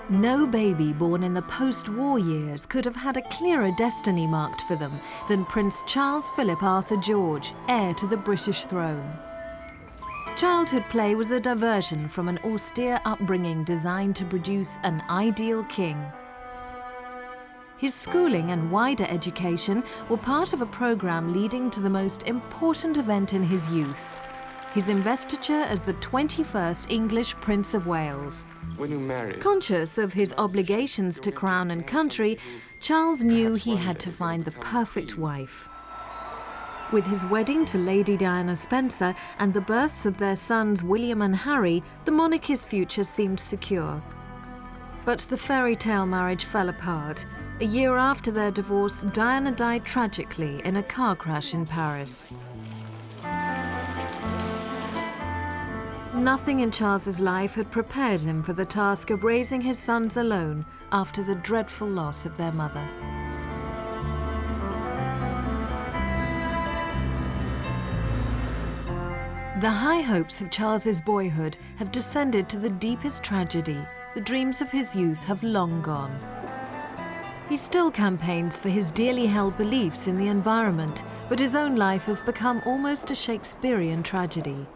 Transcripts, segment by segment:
No baby born in the post-war years could have had a clearer destiny marked for them than Prince Charles Philip Arthur George, heir to the British throne. Childhood play was a diversion from an austere upbringing designed to produce an ideal king. His schooling and wider education were part of a programme leading to the most important event in his youth, his investiture as the 21st English Prince of Wales. When you marry, Conscious of his obligations to crown and country, Charles knew he had to find the perfect wife. With his wedding to Lady Diana Spencer and the births of their sons William and Harry, the monarchy's future seemed secure. But the fairy tale marriage fell apart. A year after their divorce, Diana died tragically in a car crash in Paris. Nothing in Charles's life had prepared him for the task of raising his sons alone after the dreadful loss of their mother. The high hopes of Charles's boyhood have descended to the deepest tragedy. The dreams of his youth have long gone. He still campaigns for his dearly held beliefs in the environment, but his own life has become almost a Shakespearean tragedy.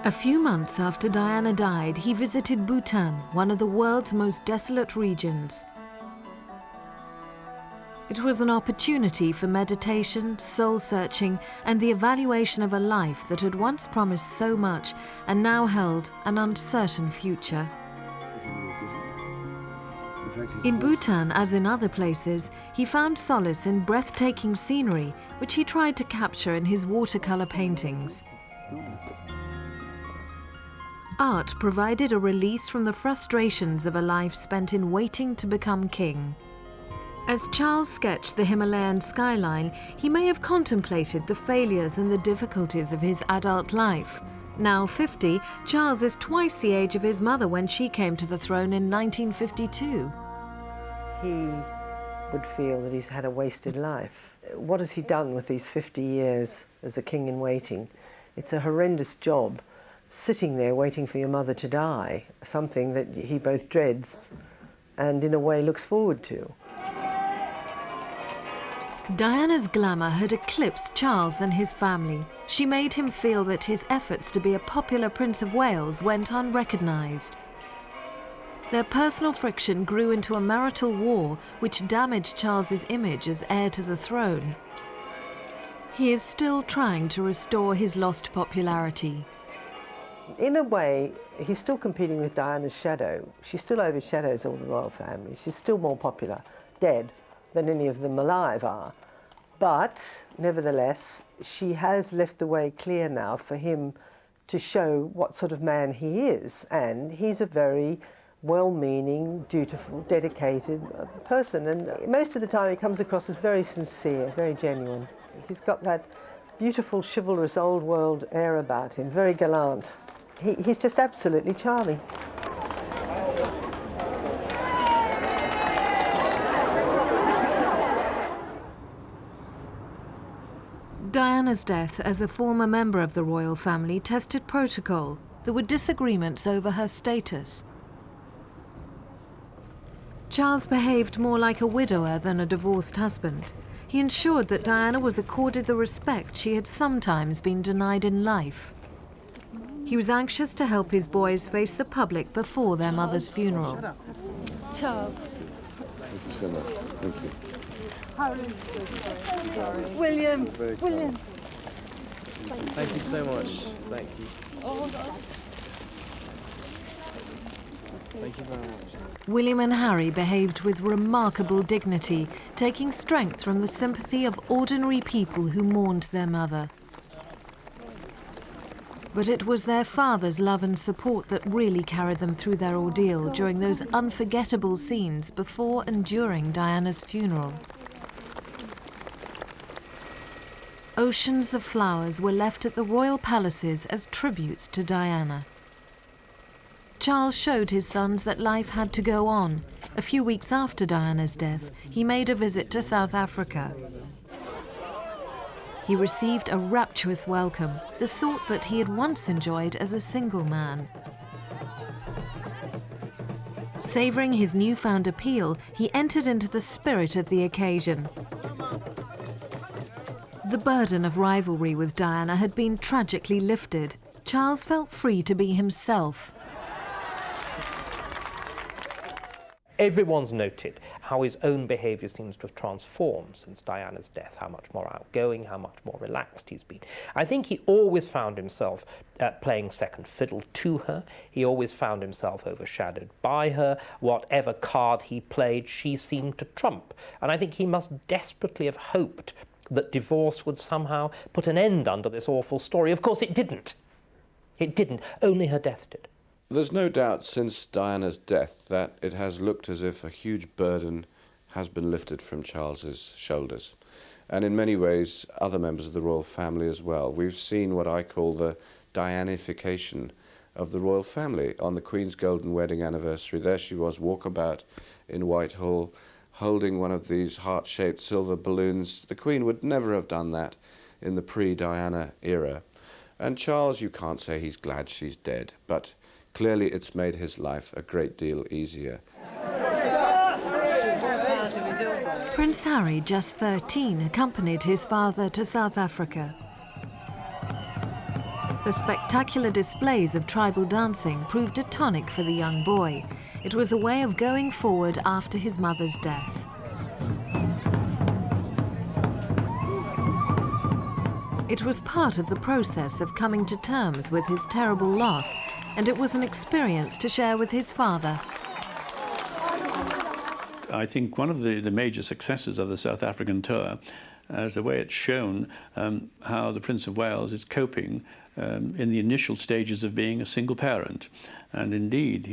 A few months after Diana died, he visited Bhutan, one of the world's most desolate regions. It was an opportunity for meditation, soul-searching, and the evaluation of a life that had once promised so much and now held an uncertain future. In Bhutan, as in other places, he found solace in breathtaking scenery, which he tried to capture in his watercolor paintings. Art provided a release from the frustrations of a life spent in waiting to become king. As Charles sketched the Himalayan skyline, he may have contemplated the failures and the difficulties of his adult life. Now 50, Charles is twice the age of his mother when she came to the throne in 1952. He would feel that he's had a wasted life. What has he done with these 50 years as a king in waiting? It's a horrendous job, sitting there waiting for your mother to die, something that he both dreads and in a way looks forward to. Diana's glamour had eclipsed Charles and his family. She made him feel that his efforts to be a popular Prince of Wales went unrecognised. Their personal friction grew into a marital war which damaged Charles's image as heir to the throne. He is still trying to restore his lost popularity. In a way, he's still competing with Diana's shadow. She still overshadows all the royal family. She's still more popular, dead, than any of them alive are. But, nevertheless, she has left the way clear now for him to show what sort of man he is. And he's a very well-meaning, dutiful, dedicated person. And most of the time he comes across as very sincere, very genuine. He's got that beautiful, chivalrous, old-world air about him, very gallant. He's just absolutely charming. Diana's death as a former member of the royal family tested protocol. There were disagreements over her status. Charles behaved more like a widower than a divorced husband. He ensured that Diana was accorded the respect she had sometimes been denied in life. He was anxious to help his boys face the public before their mother's funeral. Charles. Thank you so much. Thank you. William. William. Thank you so much. Thank you. Thank you very much. William and Harry behaved with remarkable dignity, taking strength from the sympathy of ordinary people who mourned their mother. But it was their father's love and support that really carried them through their ordeal during those unforgettable scenes before and during Diana's funeral. Oceans of flowers were left at the royal palaces as tributes to Diana. Charles showed his sons that life had to go on. A few weeks after Diana's death, he made a visit to South Africa. He received a rapturous welcome, the sort that he had once enjoyed as a single man. Savouring his newfound appeal, he entered into the spirit of the occasion. The burden of rivalry with Diana had been tragically lifted. Charles felt free to be himself. Everyone's noted how his own behaviour seems to have transformed since Diana's death, how much more outgoing, how much more relaxed he's been. I think he always found himself playing second fiddle to her. He always found himself overshadowed by her. Whatever card he played, she seemed to trump. And I think he must desperately have hoped that divorce would somehow put an end under this awful story. Of course it didn't. It didn't. Only her death did. There's no doubt since Diana's death that it has looked as if a huge burden has been lifted from Charles's shoulders. And in many ways, other members of the royal family as well. We've seen what I call the Dianification of the royal family. On the Queen's golden wedding anniversary, there she was, walkabout in Whitehall, holding one of these heart-shaped silver balloons. The Queen would never have done that in the pre-Diana era. And Charles, you can't say he's glad she's dead, but clearly it's made his life a great deal easier. Prince Harry, just 13, accompanied his father to South Africa. The spectacular displays of tribal dancing proved a tonic for the young boy. It was a way of going forward after his mother's death. It was part of the process of coming to terms with his terrible loss, and it was an experience to share with his father. I think one of the major successes of the South African tour is the way it's shown how the Prince of Wales is coping in the initial stages of being a single parent. And indeed,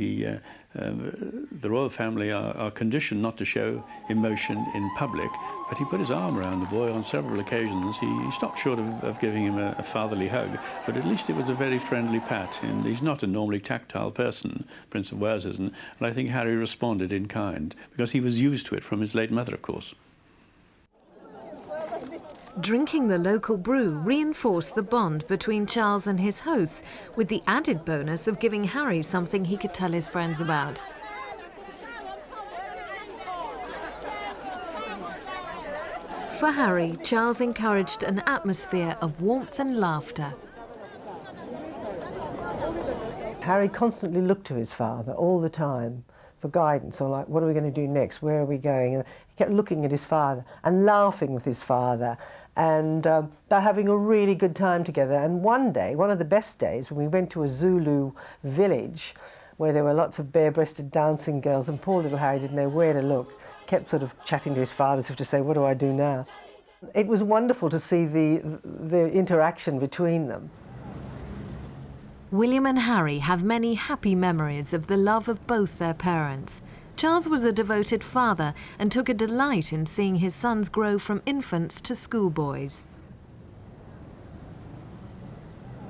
the royal family are conditioned not to show emotion in public, but he put his arm around the boy on several occasions. He stopped short of giving him a fatherly hug, but at least it was a very friendly pat. And he's not a normally tactile person, Prince of Wales isn't, and I think Harry responded in kind, because he was used to it from his late mother, of course. Drinking the local brew reinforced the bond between Charles and his hosts, with the added bonus of giving Harry something he could tell his friends about. For Harry, Charles encouraged an atmosphere of warmth and laughter. Harry constantly looked to his father all the time for guidance, or like, what are we going to do next? Where are we going? And he kept looking at his father and laughing with his father. And they're having a really good time together. And one day, one of the best days, when we went to a Zulu village where there were lots of bare-breasted dancing girls, and poor little Harry didn't know where to look, kept sort of chatting to his father as if to say, what do I do now? It was wonderful to see the interaction between them. William and Harry have many happy memories of the love of both their parents. Charles was a devoted father and took a delight in seeing his sons grow from infants to schoolboys.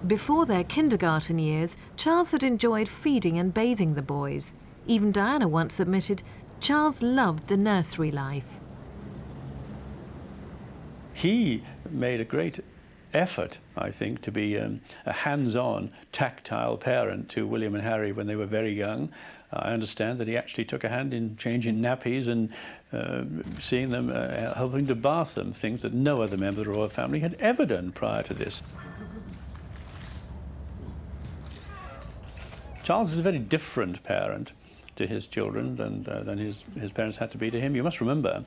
Before their kindergarten years, Charles had enjoyed feeding and bathing the boys. Even Diana once admitted Charles loved the nursery life. He made a great effort, I think, to be a hands-on, tactile parent to William and Harry when they were very young. I understand that he actually took a hand in changing nappies and seeing them, helping to bath them, things that no other member of the royal family had ever done prior to this. Charles is a very different parent to his children than his parents had to be to him. You must remember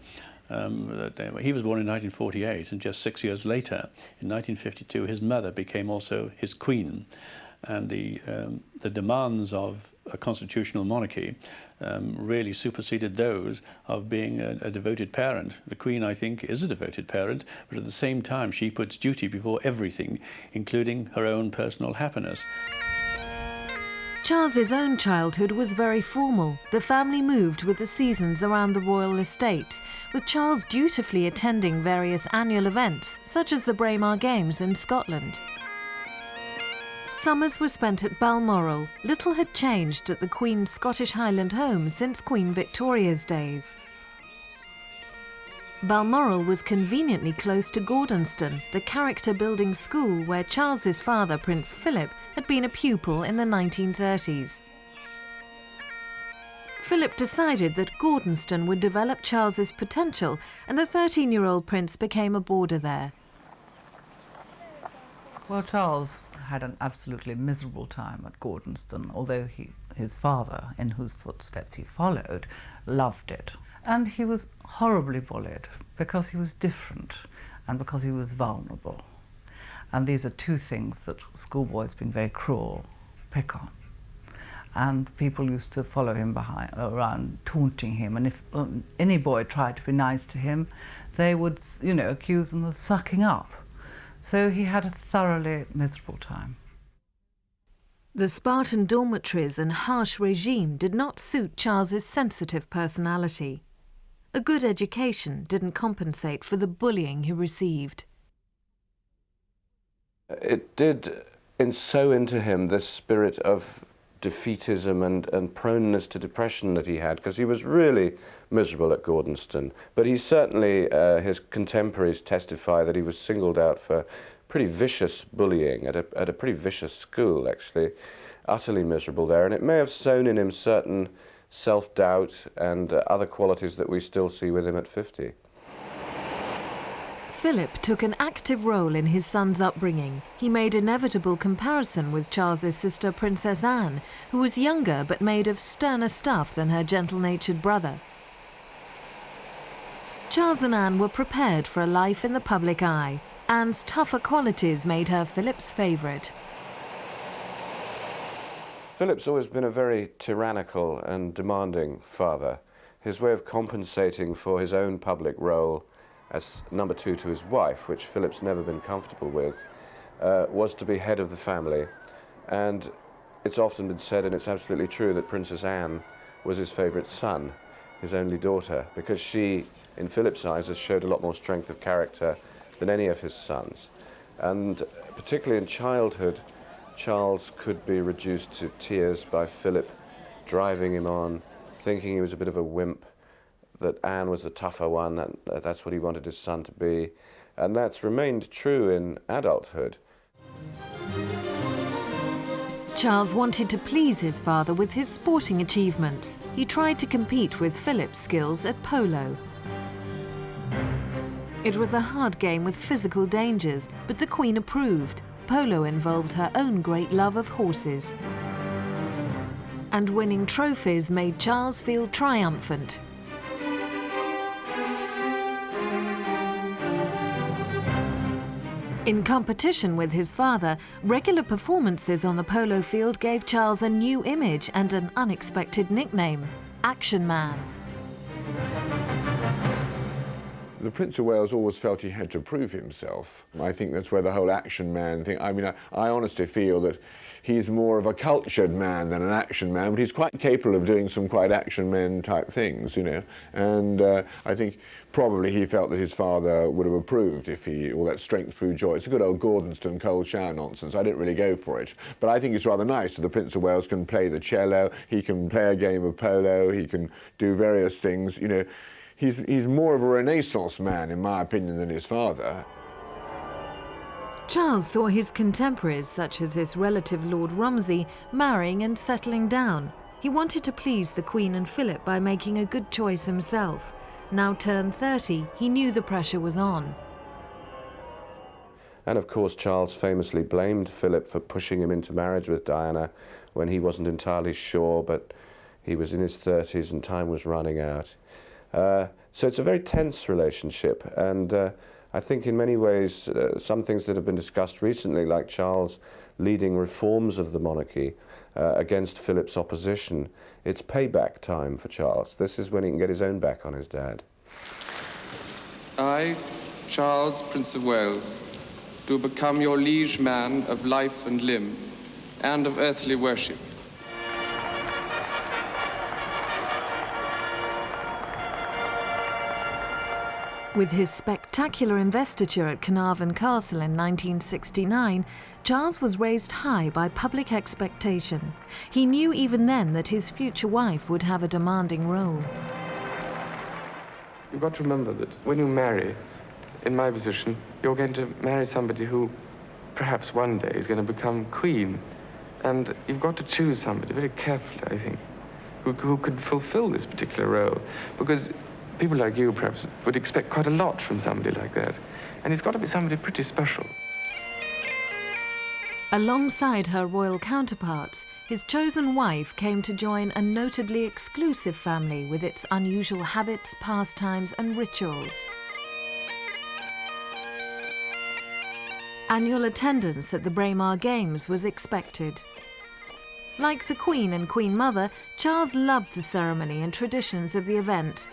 that he was born in 1948, and just 6 years later, in 1952, his mother became also his queen. And the demands of a constitutional monarchy really superseded those of being a devoted parent. The Queen, I think, is a devoted parent, but at the same time she puts duty before everything, including her own personal happiness. Charles's own childhood was very formal. The family moved with the seasons around the royal estates, with Charles dutifully attending various annual events, such as the Braemar Games in Scotland. Summers were spent at Balmoral. Little had changed at the Queen's Scottish Highland home since Queen Victoria's days. Balmoral was conveniently close to Gordonston, the character-building school where Charles's father, Prince Philip, had been a pupil in the 1930s. Philip decided that Gordonston would develop Charles's potential, and the 13-year-old prince became a boarder there. Well, Charles had an absolutely miserable time at Gordonston, although his father, in whose footsteps he followed, loved it. And he was horribly bullied because he was different and because he was vulnerable. And these are two things that schoolboys, being very cruel, pick on. And people used to follow him around, taunting him. And if any boy tried to be nice to him, they would, accuse him of sucking up. So he had a thoroughly miserable time. The Spartan dormitories and harsh regime did not suit Charles's sensitive personality. A good education didn't compensate for the bullying he received. It did sow into him this spirit of defeatism and proneness to depression that he had, because he was really miserable at Gordonston. But he certainly, his contemporaries testify that he was singled out for pretty vicious bullying at a pretty vicious school, actually, utterly miserable there. And it may have sown in him certain self-doubt and other qualities that we still see with him at 50. Philip took an active role in his son's upbringing. He made inevitable comparison with Charles's sister, Princess Anne, who was younger but made of sterner stuff than her gentle-natured brother. Charles and Anne were prepared for a life in the public eye. Anne's tougher qualities made her Philip's favourite. Philip's always been a very tyrannical and demanding father. His way of compensating for his own public role as number two to his wife, which Philip's never been comfortable with, was to be head of the family. And it's often been said, and it's absolutely true, that Princess Anne was his favourite son, his only daughter, because she, in Philip's eyes, has showed a lot more strength of character than any of his sons. And particularly in childhood, Charles could be reduced to tears by Philip driving him on, thinking he was a bit of a wimp, that Anne was the tougher one, and that's what he wanted his son to be. And that's remained true in adulthood. Charles wanted to please his father with his sporting achievements. He tried to compete with Philip's skills at polo. It was a hard game with physical dangers, but the Queen approved. Polo involved her own great love of horses. And winning trophies made Charles feel triumphant. In competition with his father, regular performances on the polo field gave Charles a new image and an unexpected nickname, Action Man. The Prince of Wales always felt he had to prove himself. I think that's where the whole action man thing, I honestly feel that he's more of a cultured man than an action man, but he's quite capable of doing some quite action man type things, And I think probably he felt that his father would have approved if all that strength through joy. It's a good old Gordonston cold shower nonsense. I didn't really go for it. But I think it's rather nice that the Prince of Wales can play the cello, he can play a game of polo, he can do various things, He's more of a Renaissance man, in my opinion, than his father. Charles saw his contemporaries, such as his relative Lord Rumsey, marrying and settling down. He wanted to please the Queen and Philip by making a good choice himself. Now turned 30, he knew the pressure was on. And of course, Charles famously blamed Philip for pushing him into marriage with Diana when he wasn't entirely sure, but he was in his 30s and time was running out. So it's a very tense relationship, and I think in many ways some things that have been discussed recently, like Charles leading reforms of the monarchy against Philip's opposition, it's payback time for Charles. This is when he can get his own back on his dad. I, Charles, Prince of Wales, do become your liege man of life and limb, and of earthly worship. With his spectacular investiture at Carnarvon Castle in 1969, Charles was raised high by public expectation. He knew even then that his future wife would have a demanding role. You've got to remember that when you marry, in my position, you're going to marry somebody who perhaps one day is going to become queen. And you've got to choose somebody very carefully, I think. who could fulfill this particular role. Because people like you perhaps would expect quite a lot from somebody like that. And it's got to be somebody pretty special. Alongside her royal counterparts, his chosen wife came to join a notably exclusive family with its unusual habits, pastimes and rituals. Annual attendance at the Braemar Games was expected. Like the Queen and Queen Mother, Charles loved the ceremony and traditions of the event.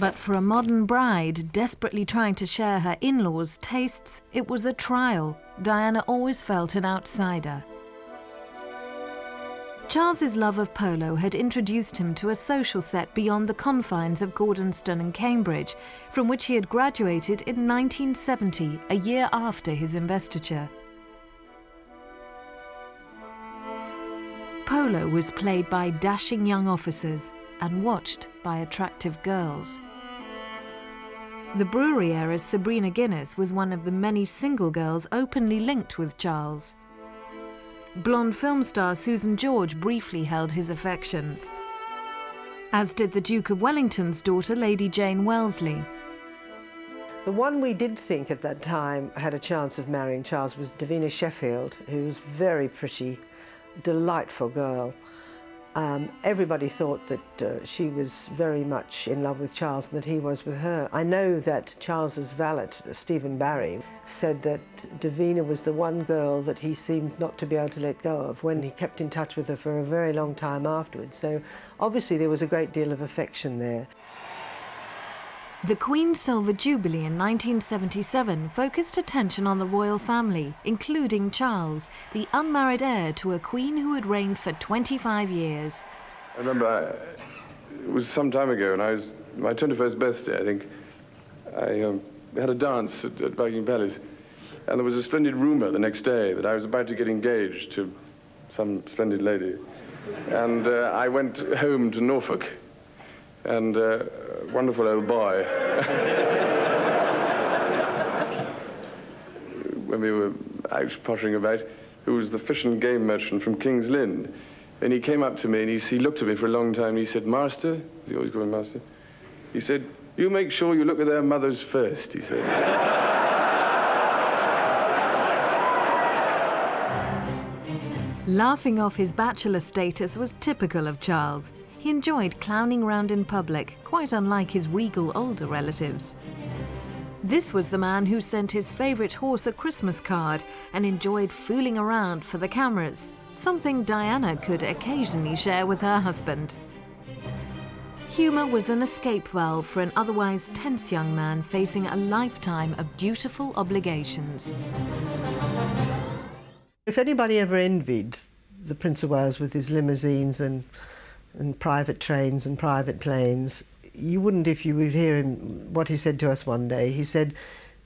But for a modern bride desperately trying to share her in-laws' tastes, it was a trial. Diana always felt an outsider. Charles's love of polo had introduced him to a social set beyond the confines of Gordonston and Cambridge, from which he had graduated in 1970, a year after his investiture. Polo was played by dashing young officers and watched by attractive girls. The brewery era's Sabrina Guinness was one of the many single girls openly linked with Charles. Blonde film star Susan George briefly held his affections, as did the Duke of Wellington's daughter, Lady Jane Wellesley. The one we did think at that time had a chance of marrying Charles was Davina Sheffield, who was very pretty, delightful girl. Everybody thought that she was very much in love with Charles and that he was with her. I know that Charles's valet, Stephen Barry, said that Davina was the one girl that he seemed not to be able to let go of when he kept in touch with her for a very long time afterwards. So obviously there was a great deal of affection there. The Queen's Silver Jubilee in 1977 focused attention on the royal family, including Charles, the unmarried heir to a queen who had reigned for 25 years. I remember it was some time ago, and I was my 21st birthday, I think. I had a dance at Buckingham Palace, and there was a splendid rumour the next day that I was about to get engaged to some splendid lady. And I went home to Norfolk, and wonderful old boy. When we were out pottering about, who was the fish and game merchant from King's Lynn. And he came up to me and he looked at me for a long time and he said, "Master," he always called me Master, he said, "You make sure you look at their mothers first," he said. Laughing off his bachelor status was typical of Charles. He enjoyed clowning around in public, quite unlike his regal older relatives. This was the man who sent his favourite horse a Christmas card and enjoyed fooling around for the cameras, something Diana could occasionally share with her husband. Humour was an escape valve for an otherwise tense young man facing a lifetime of dutiful obligations. If anybody ever envied the Prince of Wales with his limousines and private trains and private planes, you wouldn't if you would hear him, what he said to us one day. He said,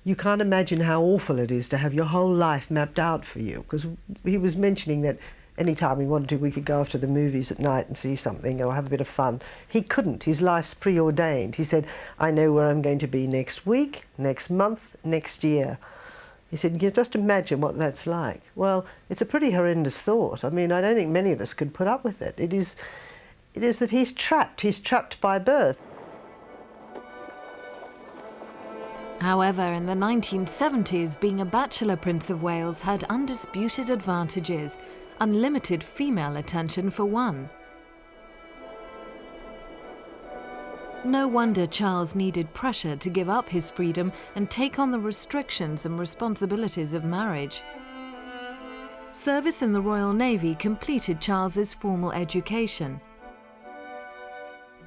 "You can't imagine how awful it is to have your whole life mapped out for you," because he was mentioning that any time we wanted to, we could go off to the movies at night and see something or have a bit of fun. He couldn't. His life's preordained. He said, "I know where I'm going to be next week, next month, next year." He said, "You just imagine what that's like." Well, it's a pretty horrendous thought. I mean, I don't think many of us could put up with it. It is that he's trapped by birth. However, in the 1970s, being a bachelor Prince of Wales had undisputed advantages, unlimited female attention for one. No wonder Charles needed pressure to give up his freedom and take on the restrictions and responsibilities of marriage. Service in the Royal Navy completed Charles's formal education.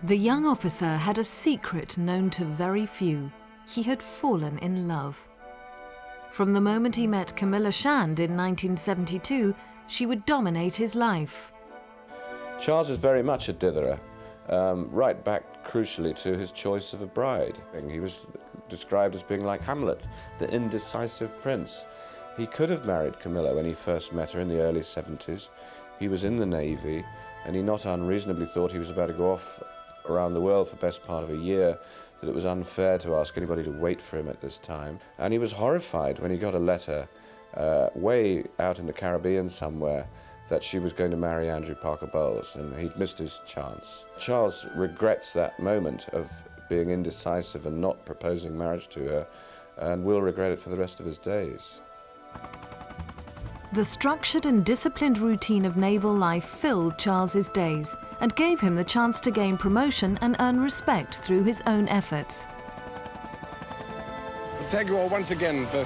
The young officer had a secret known to very few. He had fallen in love. From the moment he met Camilla Shand in 1972, she would dominate his life. Charles is very much a ditherer, right back crucially to his choice of a bride. He was described as being like Hamlet, the indecisive prince. He could have married Camilla when he first met her in the early 70s. He was in the Navy, and he not unreasonably thought he was about to go off around the world for the best part of a year, that it was unfair to ask anybody to wait for him at this time. And he was horrified when he got a letter way out in the Caribbean somewhere, that she was going to marry Andrew Parker Bowles, and he'd missed his chance. Charles regrets that moment of being indecisive and not proposing marriage to her, and will regret it for the rest of his days. The structured and disciplined routine of naval life filled Charles's days and gave him the chance to gain promotion and earn respect through his own efforts. Thank you all once again for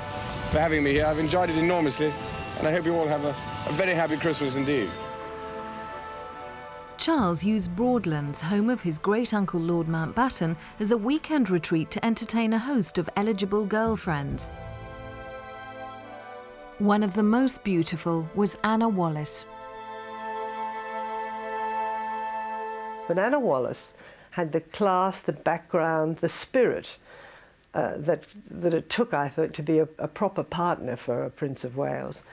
having me here. I've enjoyed it enormously, and I hope you all have a very happy Christmas indeed. Charles used Broadlands, home of his great-uncle Lord Mountbatten, as a weekend retreat to entertain a host of eligible girlfriends. One of the most beautiful was Anna Wallis. But Anna Wallis had the class, the background, the spirit that it took, I thought, to be a proper partner for a Prince of Wales.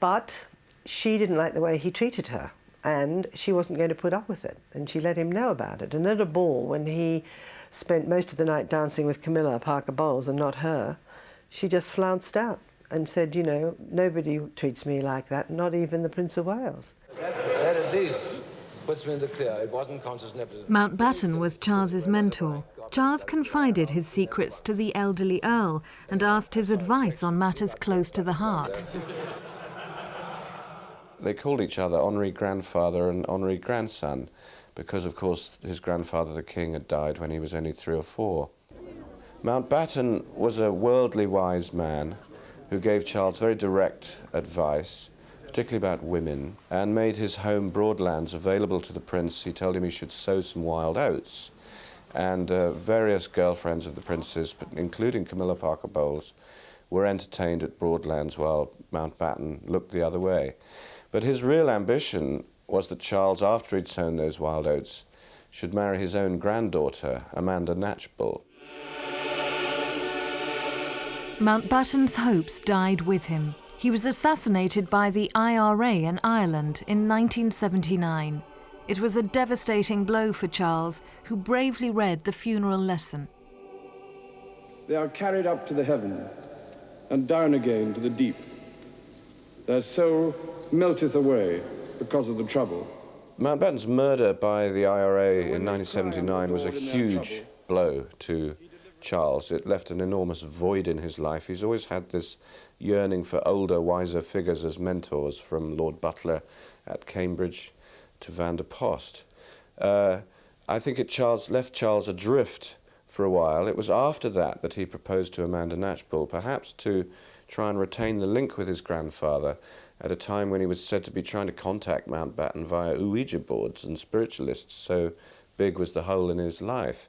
But she didn't like the way he treated her, and she wasn't going to put up with it, and she let him know about it. And at a ball, when he spent most of the night dancing with Camilla Parker Bowles and not her, she just flounced out and said, you know, nobody treats me like that, not even the Prince of Wales. That at least puts me in the clear. It wasn't conscious nepotism. Mountbatten was Charles's mentor. Charles confided his secrets to the elderly Earl and asked his advice on matters close to the heart. They called each other honorary grandfather and honorary grandson because, of course, his grandfather, the king, had died when he was only 3 or 4. Mountbatten was a worldly wise man who gave Charles very direct advice, particularly about women, and made his home Broadlands available to the prince. He told him he should sow some wild oats. And various girlfriends of the prince's, including Camilla Parker Bowles, were entertained at Broadlands while Mountbatten looked the other way. But his real ambition was that Charles, after he'd sown those wild oats, should marry his own granddaughter, Amanda Knatchbull. Mountbatten's hopes died with him. He was assassinated by the IRA in Ireland in 1979. It was a devastating blow for Charles, who bravely read the funeral lesson. They are carried up to the heaven, and down again to the deep. Their soul melteth away because of the trouble. Mountbatten's murder by the IRA in 1979 was a huge blow to Charles. It left an enormous void in his life. He's always had this yearning for older, wiser figures as mentors, from Lord Butler at Cambridge to Van der Post. I think it left Charles adrift for a while. It was after that that he proposed to Amanda Knatchbull, perhaps to try and retain the link with his grandfather at a time when he was said to be trying to contact Mountbatten via Ouija boards and spiritualists, so big was the hole in his life.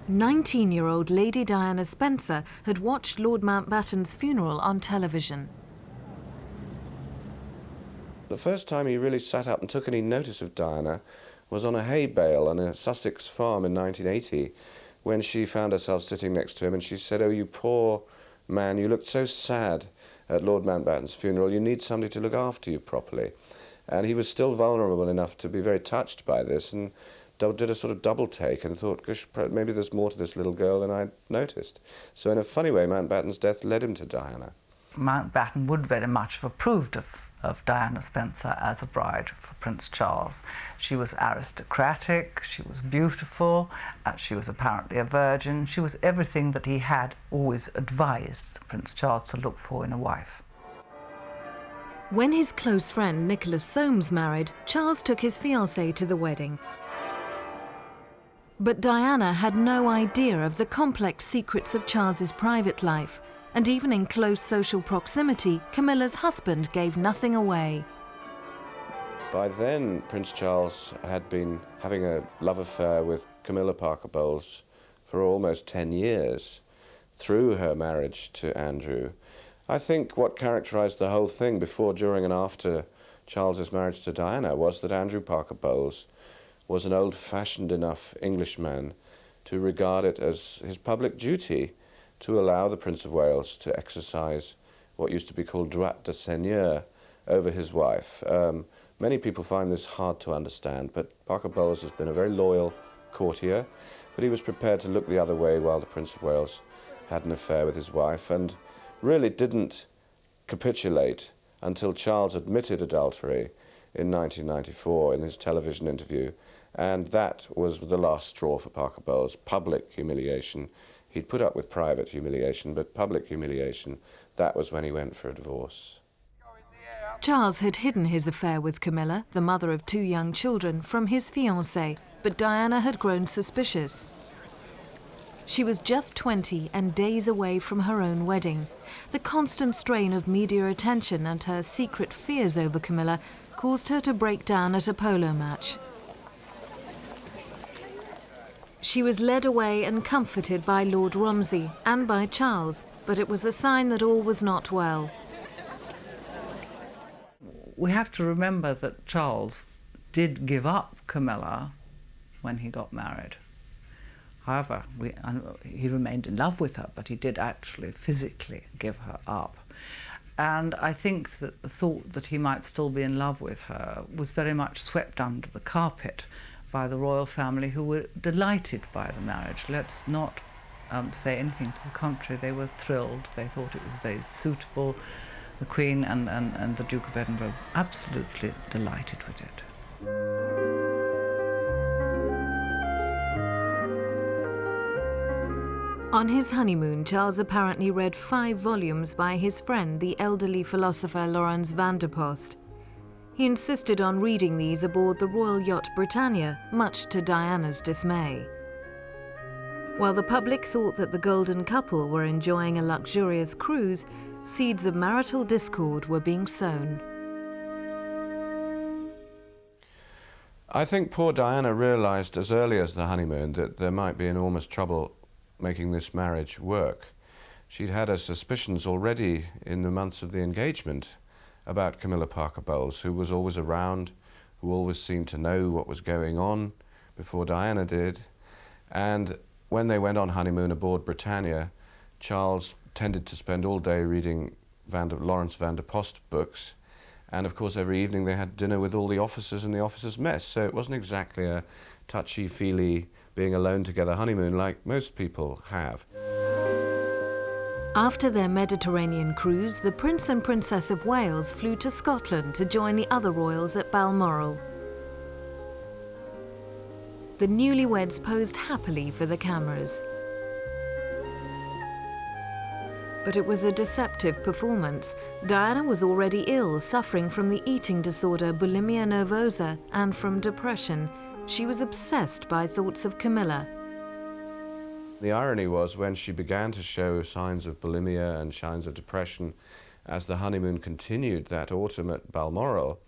19-year-old Lady Diana Spencer had watched Lord Mountbatten's funeral on television. The first time he really sat up and took any notice of Diana was on a hay bale on a Sussex farm in 1980, when she found herself sitting next to him and she said, "Oh, you poor man, you looked so sad at Lord Mountbatten's funeral, you need somebody to look after you properly." And he was still vulnerable enough to be very touched by this and did a sort of double take and thought, gosh, maybe there's more to this little girl than I'd noticed. So in a funny way, Mountbatten's death led him to Diana. Mountbatten would very much have approved of Diana Spencer as a bride for Prince Charles. She was aristocratic, she was beautiful, she was apparently a virgin. She was everything that he had always advised Prince Charles to look for in a wife. When his close friend Nicholas Soames married, Charles took his fiancée to the wedding. But Diana had no idea of the complex secrets of Charles's private life, and even in close social proximity, Camilla's husband gave nothing away. By then, Prince Charles had been having a love affair with Camilla Parker Bowles for almost 10 years, through her marriage to Andrew. I think what characterized the whole thing before, during and after Charles's marriage to Diana was that Andrew Parker Bowles was an old-fashioned enough Englishman to regard it as his public duty to allow the Prince of Wales to exercise what used to be called droit de seigneur over his wife. Many people find this hard to understand, but Parker Bowles has been a very loyal courtier, but he was prepared to look the other way while the Prince of Wales had an affair with his wife, and really didn't capitulate until Charles admitted adultery in 1994 in his television interview, and that was the last straw for Parker Bowles. Public humiliation. He'd put up with private humiliation, but public humiliation, that was when he went for a divorce. Charles had hidden his affair with Camilla, the mother of 2 young children, from his fiancée, but Diana had grown suspicious. She was just 20 and days away from her own wedding. The constant strain of media attention and her secret fears over Camilla caused her to break down at a polo match. She was led away and comforted by Lord Romsey and by Charles, but it was a sign that all was not well. We have to remember that Charles did give up Camilla when he got married. However, he remained in love with her, but he did actually physically give her up. And I think that the thought that he might still be in love with her was very much swept under the carpet by the royal family, who were delighted by the marriage. Let's not say anything to the contrary. They were thrilled. They thought it was very suitable. The Queen and the Duke of Edinburgh were absolutely delighted with it. On his honeymoon, Charles apparently read 5 volumes by his friend, the elderly philosopher Laurens van der Post. He insisted on reading these aboard the royal yacht Britannia, much to Diana's dismay. While the public thought that the golden couple were enjoying a luxurious cruise, seeds of marital discord were being sown. I think poor Diana realised as early as the honeymoon that there might be enormous trouble making this marriage work. She'd had her suspicions already in the months of the engagement about Camilla Parker Bowles, who was always around, who always seemed to know what was going on before Diana did. And when they went on honeymoon aboard Britannia, Charles tended to spend all day reading Laurens van der Post books, and of course every evening they had dinner with all the officers in the officers' mess, so it wasn't exactly a touchy-feely being alone together honeymoon like most people have. After their Mediterranean cruise, the Prince and Princess of Wales flew to Scotland to join the other royals at Balmoral. The newlyweds posed happily for the cameras. But it was a deceptive performance. Diana was already ill, suffering from the eating disorder bulimia nervosa and from depression. She was obsessed by thoughts of Camilla. The irony was when she began to show signs of bulimia and signs of depression as the honeymoon continued that autumn at Balmoral,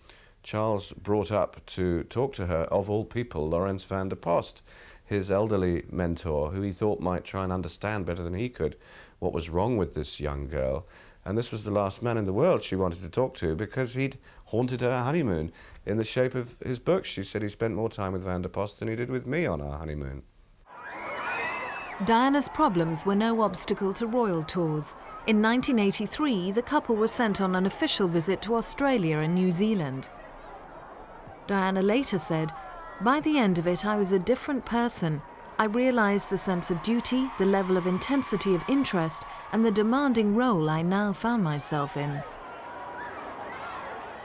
Charles brought up to talk to her, of all people, Laurens van der Post, his elderly mentor, who he thought might try and understand better than he could what was wrong with this young girl. And this was the last man in the world she wanted to talk to because he'd haunted her honeymoon in the shape of his books. She said he spent more time with Van der Post than he did with me on our honeymoon. Diana's problems were no obstacle to royal tours. In 1983, the couple was sent on an official visit to Australia and New Zealand. Diana later said, "By the end of it, I was a different person. I realised the sense of duty, the level of intensity of interest, and the demanding role I now found myself in."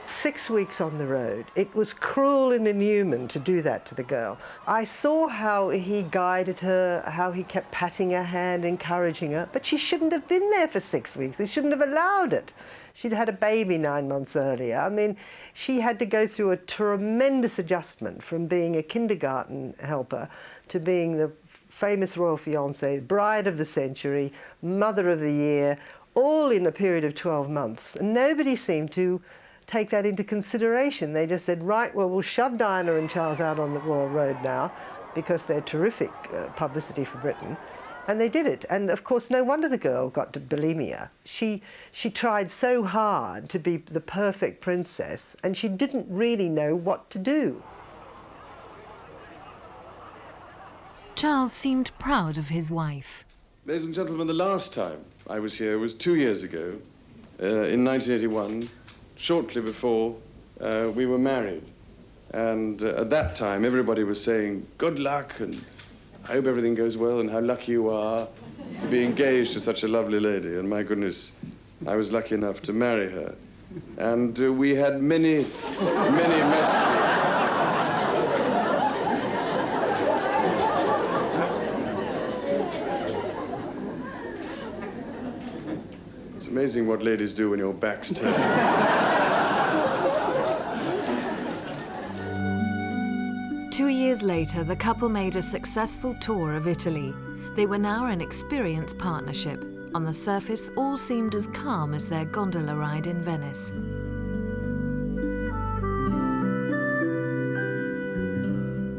6 weeks on the road. It was cruel and inhuman to do that to the girl. I saw how he guided her, how he kept patting her hand, encouraging her, but she shouldn't have been there for 6 weeks. They shouldn't have allowed it. She'd had a baby 9 months earlier. I mean, she had to go through a tremendous adjustment from being a kindergarten helper to being the famous royal fiancée, bride of the century, mother of the year, all in a period of 12 months. And nobody seemed to take that into consideration. They just said, right, well, we'll shove Diana and Charles out on the royal road now because they're terrific publicity for Britain. And they did it. And of course, no wonder the girl got to bulimia. She tried so hard to be the perfect princess, and she didn't really know what to do. Charles seemed proud of his wife. Ladies and gentlemen, the last time I was here was 2 years ago, in 1981, shortly before we were married. And at that time, everybody was saying, good luck, and I hope everything goes well, and how lucky you are to be engaged to such a lovely lady. And my goodness, I was lucky enough to marry her. And we had many messages. It's amazing what ladies do when your back's turned. 2 years later, the couple made a successful tour of Italy. They were now an experienced partnership. On the surface, all seemed as calm as their gondola ride in Venice.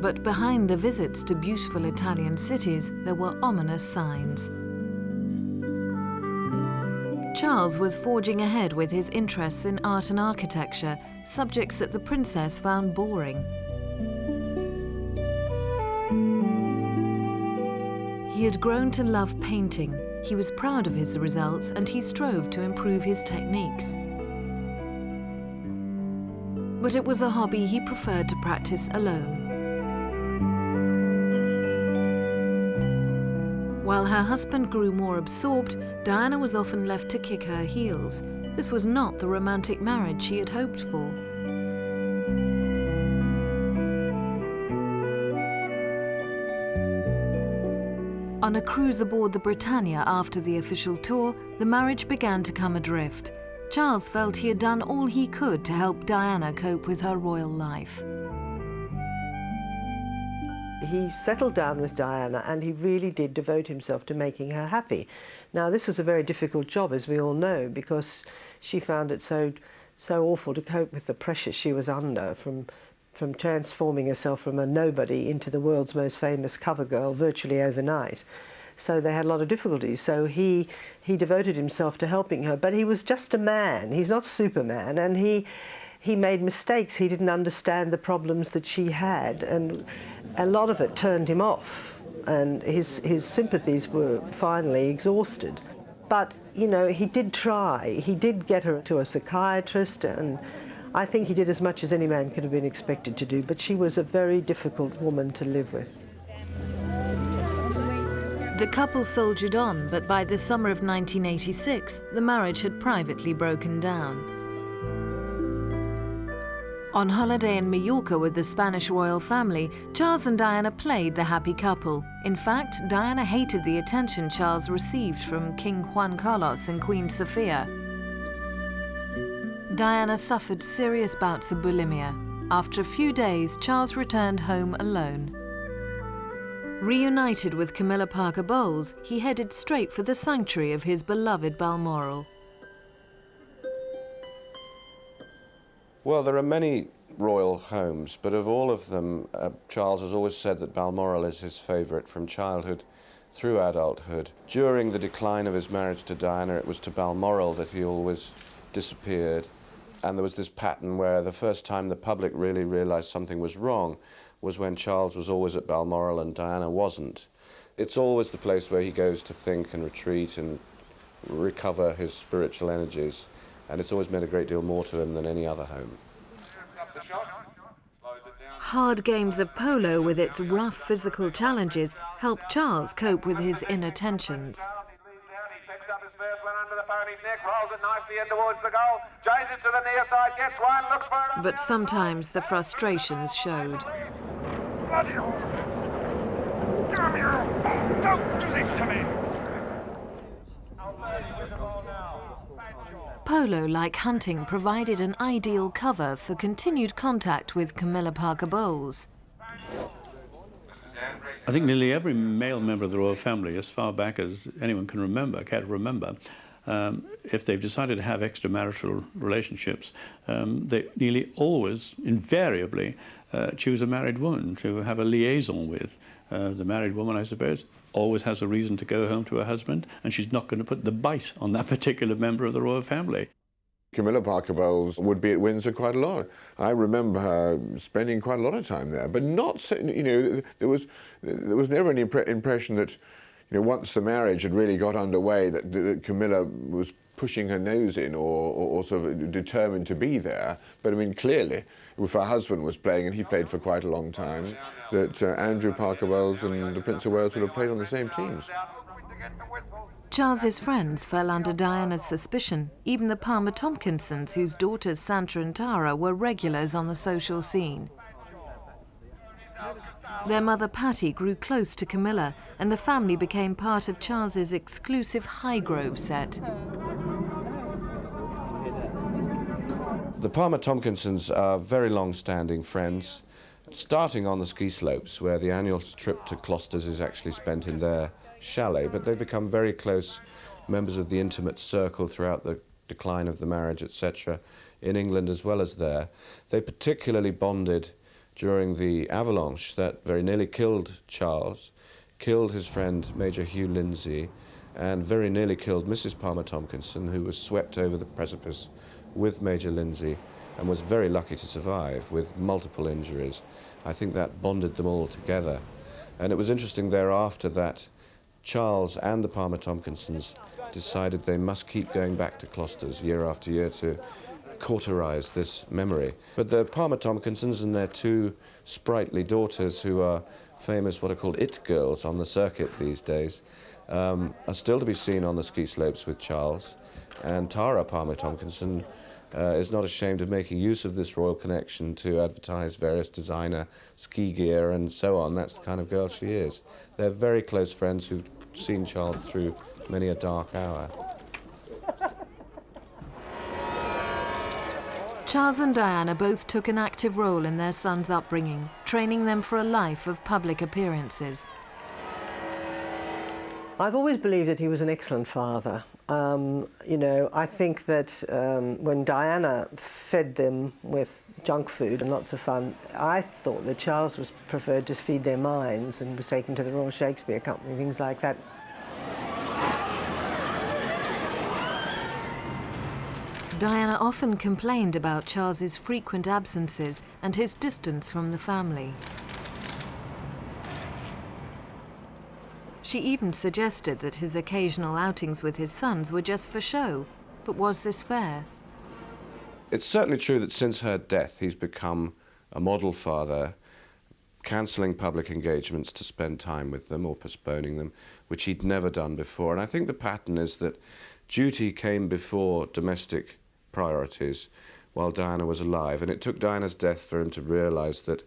But behind the visits to beautiful Italian cities, there were ominous signs. Charles was forging ahead with his interests in art and architecture, subjects that the princess found boring. He had grown to love painting. He was proud of his results and he strove to improve his techniques. But it was a hobby he preferred to practice alone. While her husband grew more absorbed, Diana was often left to kick her heels. This was not the romantic marriage she had hoped for. On a cruise aboard the Britannia after the official tour, the marriage began to come adrift. Charles felt he had done all he could to help Diana cope with her royal life. He settled down with Diana and he really did devote himself to making her happy. Now, this was a very difficult job, as we all know, because she found it so awful to cope with the pressure she was under from transforming herself from a nobody into the world's most famous cover girl virtually overnight. So they had a lot of difficulties. So he devoted himself to helping her, but he was just a man. He's not Superman, and he made mistakes. He didn't understand the problems that she had, and a lot of it turned him off, and his sympathies were finally exhausted. But, you know, he did try. He did get her to a psychiatrist, and I think he did as much as any man could have been expected to do, but she was a very difficult woman to live with. The couple soldiered on, but by the summer of 1986, the marriage had privately broken down. On holiday in Mallorca with the Spanish royal family, Charles and Diana played the happy couple. In fact, Diana hated the attention Charles received from King Juan Carlos and Queen Sofia. Diana suffered serious bouts of bulimia. After a few days, Charles returned home alone. Reunited with Camilla Parker Bowles, he headed straight for the sanctuary of his beloved Balmoral. Well, there are many royal homes, but of all of them, Charles has always said that Balmoral is his favourite from childhood through adulthood. During the decline of his marriage to Diana, it was to Balmoral that he always disappeared. And there was this pattern where the first time the public really realised something was wrong was when Charles was always at Balmoral and Diana wasn't. It's always the place where he goes to think and retreat and recover his spiritual energies. And it's always meant a great deal more to him than any other home. Hard games of polo with its rough physical challenges helped Charles cope with his inner tensions. But sometimes the frustrations showed. Polo, like hunting, provided an ideal cover for continued contact with Camilla Parker Bowles. I think nearly every male member of the royal family, as far back as anyone can remember, care to remember, if they've decided to have extramarital relationships, they nearly always, invariably, choose a married woman to have a liaison with. The married woman, I suppose, always has a reason to go home to her husband, and she's not going to put the bite on that particular member of the royal family. Camilla Parker Bowles would be at Windsor quite a lot. I remember her spending quite a lot of time there, but not so, you know, there was never any impression that, you know, once the marriage had really got underway, that Camilla was pushing her nose in or sort of determined to be there. But I mean, clearly, if her husband was playing, and he played for quite a long time, that Andrew Parker Bowles and the Prince of Wales would have played on the same teams. Charles's friends fell under Diana's suspicion, even the Palmer-Tompkinsons, whose daughters Santa and Tara were regulars on the social scene. Their mother Patty grew close to Camilla, and the family became part of Charles's exclusive Highgrove set. The Palmer-Tompkinsons are very long-standing friends, starting on the ski slopes, where the annual trip to Closters is actually spent in their chalet, but they've become very close members of the intimate circle throughout the decline of the marriage, etc., in England as well as there. They particularly bonded during the avalanche that very nearly killed Charles, killed his friend Major Hugh Lindsay, and very nearly killed Mrs. Palmer-Tompkinson, who was swept over the precipice with Major Lindsay and was very lucky to survive with multiple injuries. I think that bonded them all together. And it was interesting thereafter that Charles and the Palmer-Tompkinsons decided they must keep going back to Closters year after year to cauterize this memory. But the Palmer-Tompkinsons and their two sprightly daughters, who are famous what are called it girls on the circuit these days, are still to be seen on the ski slopes with Charles. And Tara Palmer-Tompkinson is not ashamed of making use of this royal connection to advertise various designer ski gear and so on. That's the kind of girl she is. They're very close friends who've seen Charles through many a dark hour. Charles and Diana both took an active role in their sons' upbringing, training them for a life of public appearances. I've always believed that he was an excellent father. You know, I think that when Diana fed them with junk food and lots of fun, I thought that Charles was preferred to feed their minds and was taken to the Royal Shakespeare Company, things like that. Diana often complained about Charles's frequent absences and his distance from the family. She even suggested that his occasional outings with his sons were just for show. But was this fair? It's certainly true that since her death, he's become a model father, cancelling public engagements to spend time with them or postponing them, which he'd never done before. And I think the pattern is that duty came before domestic priorities while Diana was alive. And it took Diana's death for him to realise that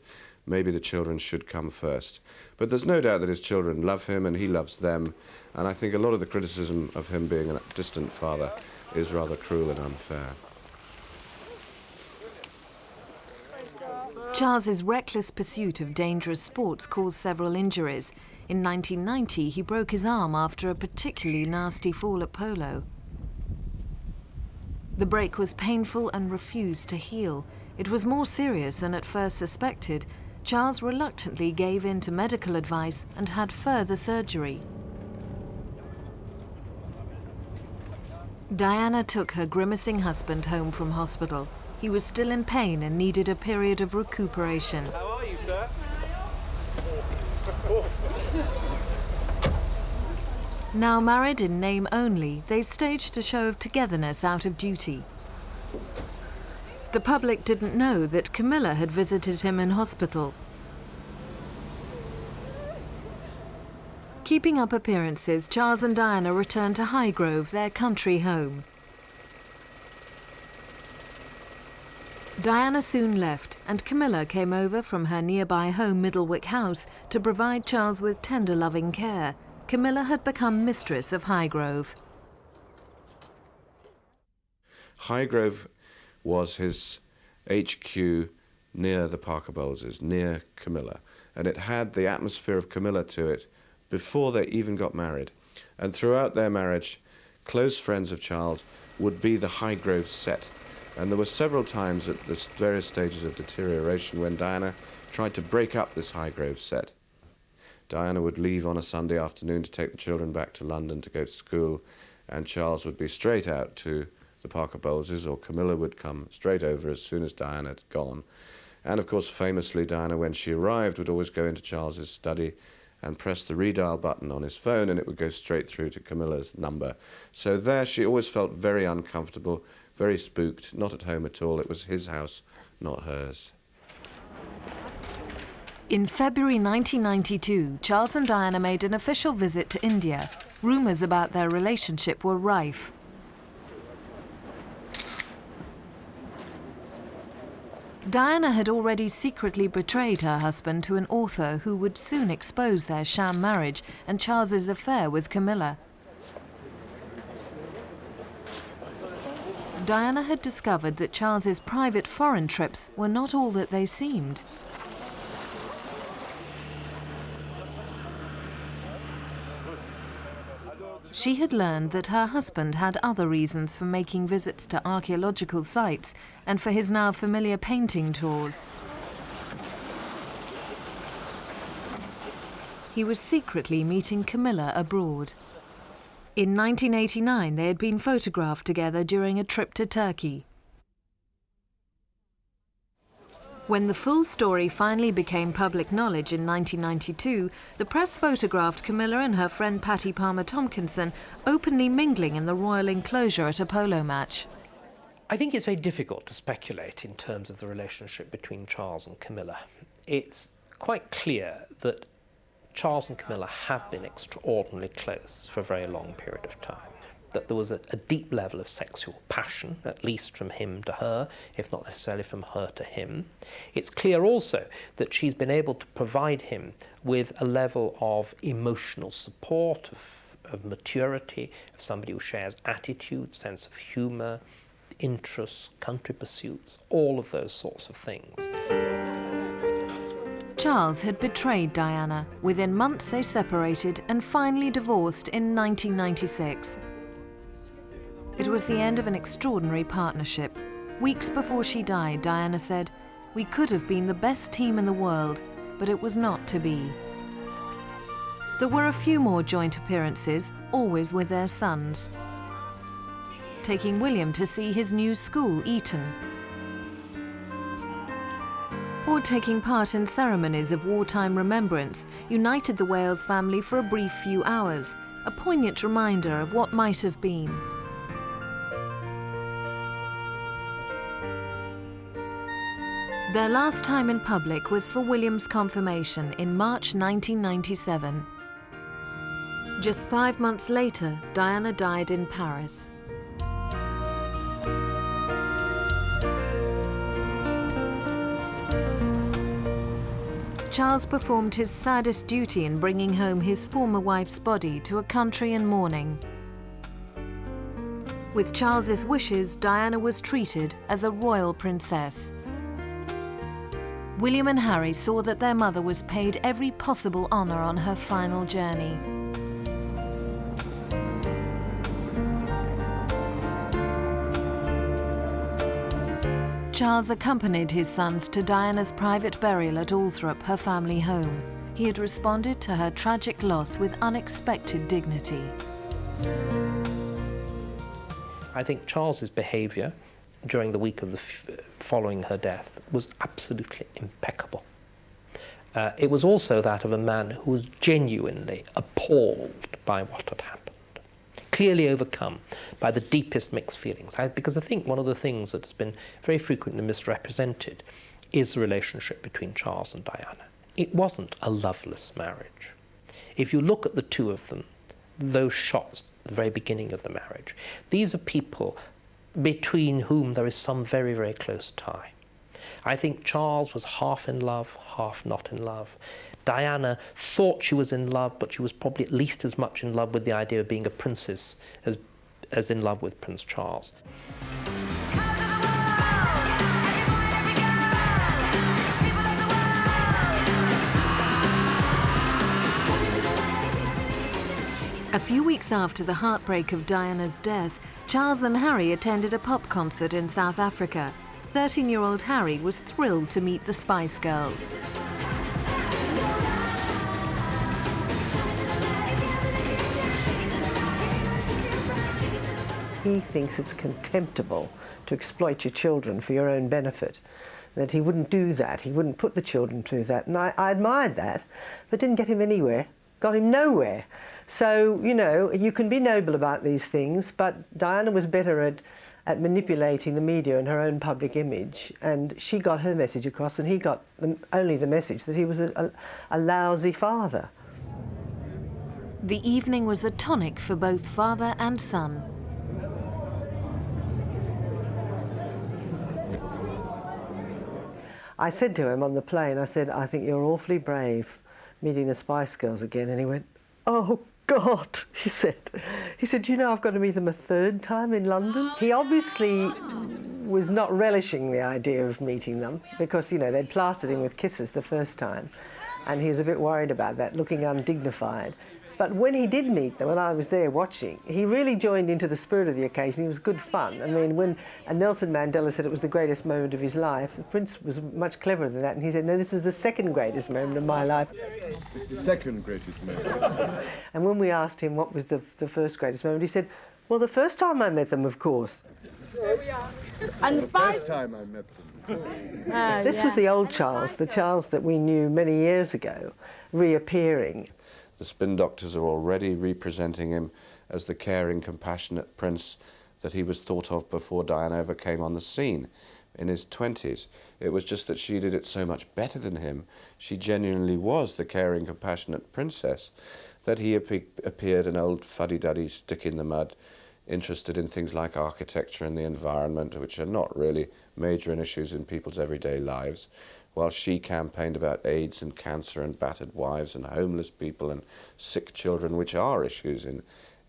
maybe the children should come first. But there's no doubt that his children love him and he loves them. And I think a lot of the criticism of him being a distant father is rather cruel and unfair. Charles's reckless pursuit of dangerous sports caused several injuries. In 1990, he broke his arm after a particularly nasty fall at polo. The break was painful and refused to heal. It was more serious than at first suspected. Charles reluctantly gave in to medical advice and had further surgery. Diana took her grimacing husband home from hospital. He was still in pain and needed a period of recuperation. How are you, sir? Now married in name only, they staged a show of togetherness out of duty. The public didn't know that Camilla had visited him in hospital. Keeping up appearances, Charles and Diana returned to Highgrove, their country home. Diana soon left, and Camilla came over from her nearby home, Middlewick House, to provide Charles with tender, loving care. Camilla had become mistress of Highgrove. Highgrove was his HQ near the Parker Bowleses, near Camilla, and it had the atmosphere of Camilla to it before they even got married. And throughout their marriage, close friends of Charles would be the Highgrove set. And there were several times at the various stages of deterioration when Diana tried to break up this Highgrove set. Diana would leave on a Sunday afternoon to take the children back to London to go to school, and Charles would be straight out to the Parker Bowleses, or Camilla would come straight over as soon as Diana had gone. And of course, famously, Diana, when she arrived, would always go into Charles's study and press the redial button on his phone, and it would go straight through to Camilla's number. So there she always felt very uncomfortable, very spooked, not at home at all. It was his house, not hers. In February 1992, Charles and Diana made an official visit to India. Rumours about their relationship were rife. Diana had already secretly betrayed her husband to an author who would soon expose their sham marriage and Charles's affair with Camilla. Diana had discovered that Charles's private foreign trips were not all that they seemed. She had learned that her husband had other reasons for making visits to archaeological sites and for his now familiar painting tours. He was secretly meeting Camilla abroad. In 1989, they had been photographed together during a trip to Turkey. When the full story finally became public knowledge in 1992, the press photographed Camilla and her friend Patty Palmer-Tomkinson openly mingling in the royal enclosure at a polo match. I think it's very difficult to speculate in terms of the relationship between Charles and Camilla. It's quite clear that Charles and Camilla have been extraordinarily close for a very long period of time. That there was a deep level of sexual passion, at least from him to her, if not necessarily from her to him. It's clear also that she's been able to provide him with a level of emotional support, of maturity, of somebody who shares attitude, sense of humour, interests, country pursuits, all of those sorts of things. Charles had betrayed Diana. Within months they separated and finally divorced in 1996. It was the end of an extraordinary partnership. Weeks before she died, Diana said, "We could have been the best team in the world, but it was not to be." There were a few more joint appearances, always with their sons. Taking William to see his new school, Eton. Or taking part in ceremonies of wartime remembrance, united the Wales family for a brief few hours, a poignant reminder of what might have been. Their last time in public was for William's confirmation in March 1997. Just 5 months later, Diana died in Paris. Charles performed his saddest duty in bringing home his former wife's body to a country in mourning. With Charles's wishes, Diana was treated as a royal princess. William and Harry saw that their mother was paid every possible honour on her final journey. Charles accompanied his sons to Diana's private burial at Althorp, her family home. He had responded to her tragic loss with unexpected dignity. I think Charles's behaviour during the week of following her death was absolutely impeccable. It was also that of a man who was genuinely appalled by what had happened, clearly overcome by the deepest mixed feelings. Because I think one of the things that has been very frequently misrepresented is the relationship between Charles and Diana. It wasn't a loveless marriage. If you look at the two of them, those shots at the very beginning of the marriage, these are people between whom there is some very, very close tie. I think Charles was half in love, half not in love. Diana thought she was in love, but she was probably at least as much in love with the idea of being a princess as in love with Prince Charles. A few weeks after the heartbreak of Diana's death, Charles and Harry attended a pop concert in South Africa. 13-year-old Harry was thrilled to meet the Spice Girls. He thinks it's contemptible to exploit your children for your own benefit, that he wouldn't do that, he wouldn't put the children through that. And I admired that, but didn't get him anywhere, got him nowhere. So, you know, you can be noble about these things, but Diana was better at manipulating the media and her own public image, and she got her message across, and he got only the message that he was a lousy father. The evening was the tonic for both father and son. I said to him on the plane, I said, I think you're awfully brave meeting the Spice Girls again. And he went, oh, God, he said. He said, you know, I've got to meet them a third time in London. He obviously was not relishing the idea of meeting them because, you know, they'd plastered him with kisses the first time. And he was a bit worried about that, looking undignified. But when he did meet them, and I was there watching, he really joined into the spirit of the occasion. It was good fun. I mean, when Nelson Mandela said it was the greatest moment of his life, the Prince was much cleverer than that, and he said, no, this is the second greatest moment of my life. It's the second greatest moment. And when we asked him what was the first greatest moment, he said, well, the first time I met them, of course. There we are. And the first time I met them. This was the old Charles, the Charles that we knew many years ago, reappearing. The spin doctors are already representing him as the caring, compassionate prince that he was thought of before Diana ever came on the scene in his 20s. It was just that she did it so much better than him. She genuinely was the caring, compassionate princess, that he appeared an old fuddy-duddy stick in the mud, interested in things like architecture and the environment, which are not really major issues in people's everyday lives, while she campaigned about AIDS and cancer and battered wives and homeless people and sick children, which are issues in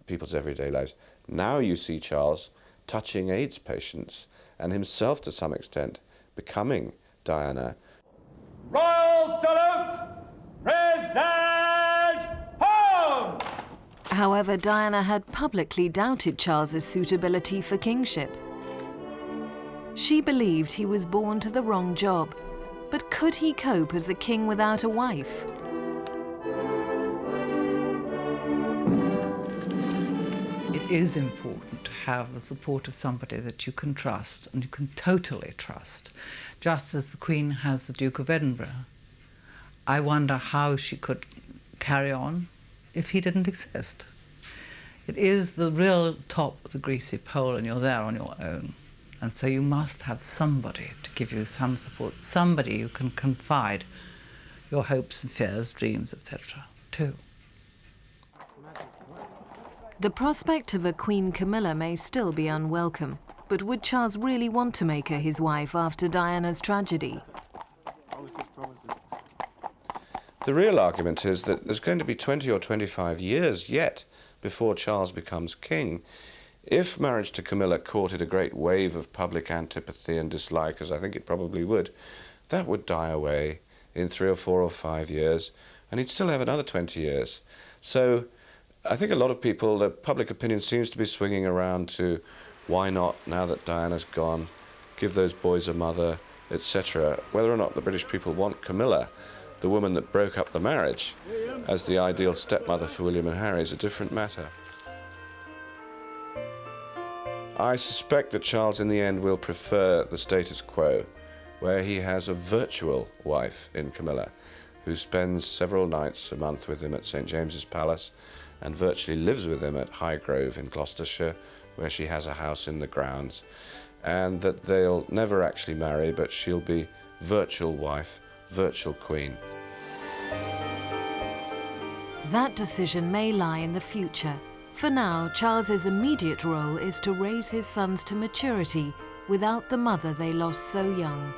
people's everyday lives. Now you see Charles touching AIDS patients and himself, to some extent, becoming Diana. Royal salute! Present home! However, Diana had publicly doubted Charles's suitability for kingship. She believed he was born to the wrong job. But could he cope as the king without a wife? It is important to have the support of somebody that you can trust, and you can totally trust, just as the Queen has the Duke of Edinburgh. I wonder how she could carry on if he didn't exist. It is the real top of the greasy pole, and you're there on your own. And so you must have somebody to give you some support, somebody you can confide your hopes and fears, dreams, etc. to. The prospect of a Queen Camilla may still be unwelcome, but would Charles really want to make her his wife after Diana's tragedy? The real argument is that there's going to be 20 or 25 years yet before Charles becomes king. If marriage to Camilla courted a great wave of public antipathy and dislike, as I think it probably would, that would die away in 3 or 4 or 5 years, and he'd still have another 20 years. So I think a lot of people, the public opinion seems to be swinging around to why not, now that Diana's gone, give those boys a mother, etc. Whether or not the British people want Camilla, the woman that broke up the marriage, as the ideal stepmother for William and Harry is a different matter. I suspect that Charles in the end will prefer the status quo, where he has a virtual wife in Camilla, who spends several nights a month with him at St. James's Palace and virtually lives with him at Highgrove in Gloucestershire, where she has a house in the grounds, and that they'll never actually marry, but she'll be virtual wife, virtual queen. That decision may lie in the future. For now, Charles's immediate role is to raise his sons to maturity without the mother they lost so young.